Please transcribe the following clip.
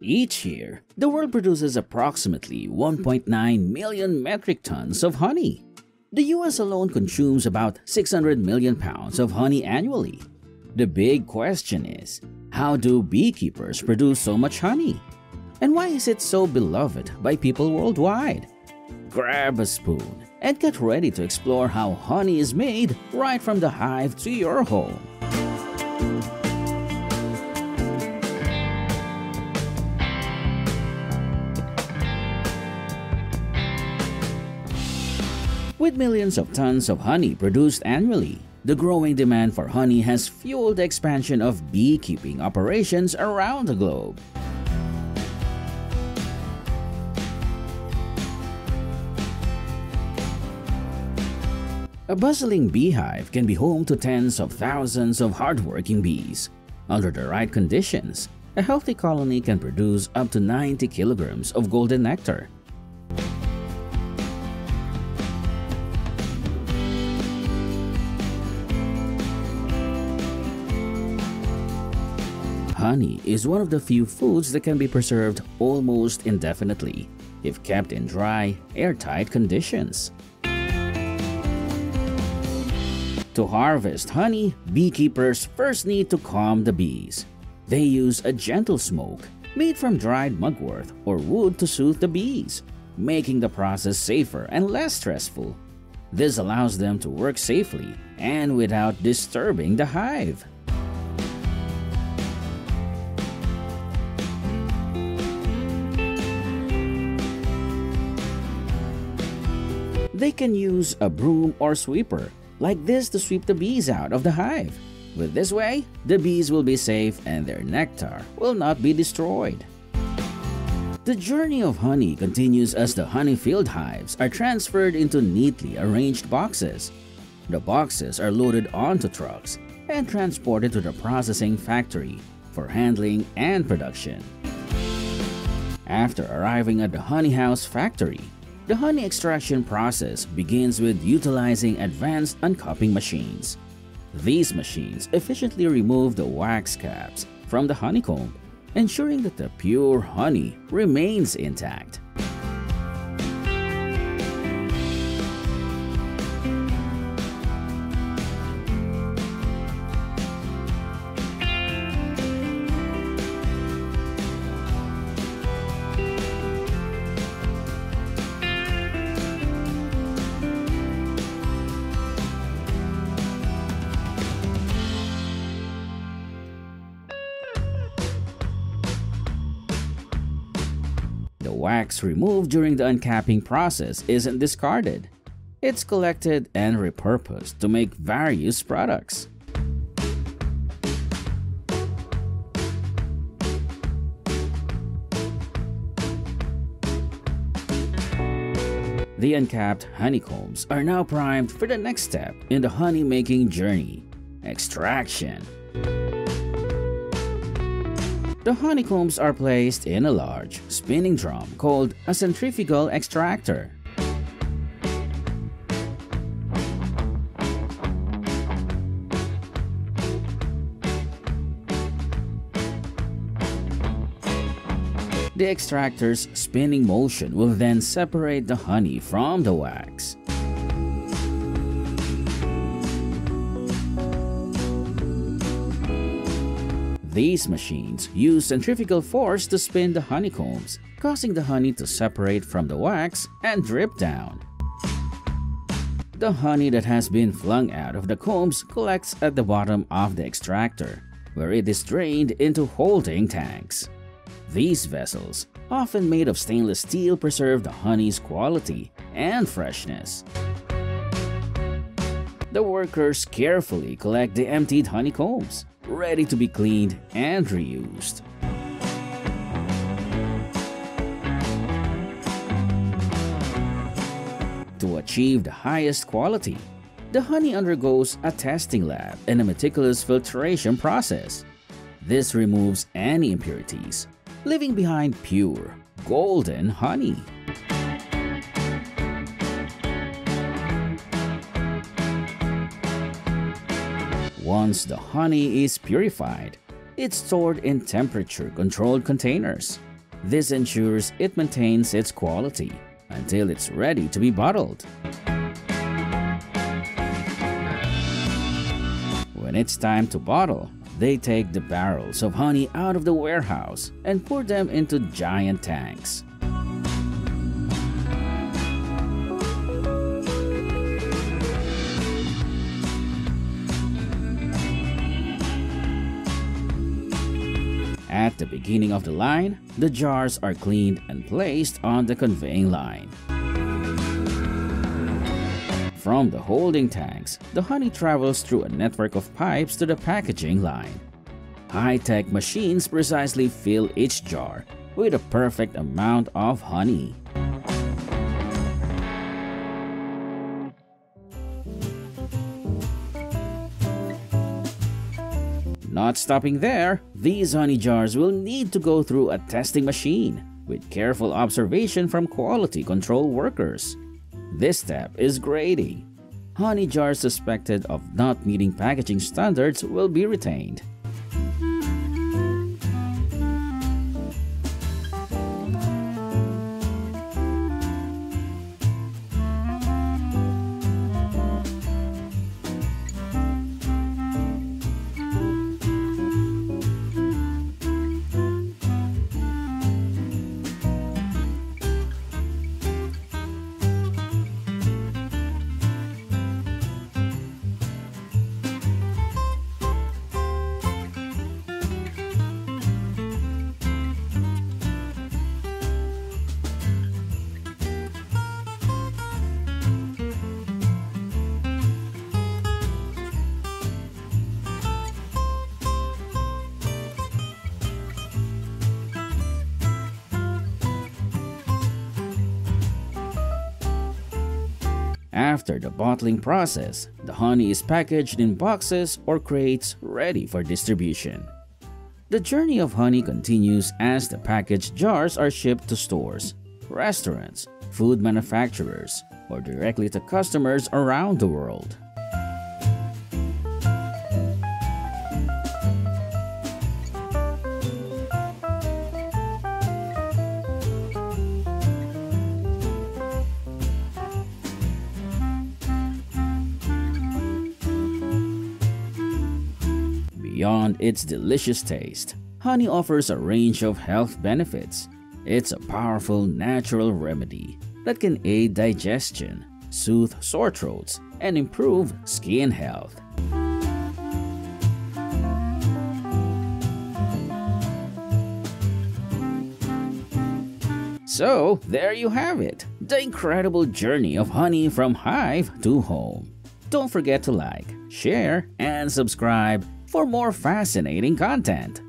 Each year, the world produces approximately 1.9 million metric tons of honey. The US alone consumes about 600 million pounds of honey annually. The big question is, how do beekeepers produce so much honey? And why is it so beloved by people worldwide? Grab a spoon and get ready to explore how honey is made right from the hive to your home. With millions of tons of honey produced annually, the growing demand for honey has fueled the expansion of beekeeping operations around the globe. A bustling beehive can be home to tens of thousands of hardworking bees. Under the right conditions, a healthy colony can produce up to 90 kilograms of golden nectar. Honey is one of the few foods that can be preserved almost indefinitely if kept in dry, airtight conditions. To harvest honey, beekeepers first need to calm the bees. They use a gentle smoke made from dried mugwort or wood to soothe the bees, making the process safer and less stressful. This allows them to work safely and without disturbing the hive. They can use a broom or sweeper like this to sweep the bees out of the hive. With this way, the bees will be safe and their nectar will not be destroyed. The journey of honey continues as the honey-filled hives are transferred into neatly arranged boxes. The boxes are loaded onto trucks and transported to the processing factory for handling and production. After arriving at the honey house factory, the honey extraction process begins with utilizing advanced uncupping machines. These machines efficiently remove the wax caps from the honeycomb, ensuring that the pure honey remains intact. The wax removed during the uncapping process isn't discarded. It's collected and repurposed to make various products. The uncapped honeycombs are now primed for the next step in the honey-making journey: extraction. The honeycombs are placed in a large, spinning drum called a centrifugal extractor. The extractor's spinning motion will then separate the honey from the wax. These machines use centrifugal force to spin the honeycombs, causing the honey to separate from the wax and drip down. The honey that has been flung out of the combs collects at the bottom of the extractor, where it is drained into holding tanks. These vessels, often made of stainless steel, preserve the honey's quality and freshness. The workers carefully collect the emptied honeycombs, ready to be cleaned and reused. To achieve the highest quality, the honey undergoes a testing lab and a meticulous filtration process. This removes any impurities, leaving behind pure, golden honey. Once the honey is purified, it's stored in temperature-controlled containers, This ensures it maintains its quality until it's ready to be bottled. When it's time to bottle, they take the barrels of honey out of the warehouse and pour them into giant tanks. At the beginning of the line, the jars are cleaned and placed on the conveying line. From the holding tanks, the honey travels through a network of pipes to the packaging line. High-tech machines precisely fill each jar with a perfect amount of honey. Not stopping there, these honey jars will need to go through a testing machine with careful observation from quality control workers. This step is grading. Honey jars suspected of not meeting packaging standards will be retained. After the bottling process, the honey is packaged in boxes or crates ready for distribution. The journey of honey continues as the packaged jars are shipped to stores, restaurants, food manufacturers, or directly to customers around the world. Beyond its delicious taste, honey offers a range of health benefits. It's a powerful natural remedy that can aid digestion, soothe sore throats, and improve skin health. So, there you have it, the incredible journey of honey from hive to home. Don't forget to like, share, and subscribe for more fascinating content.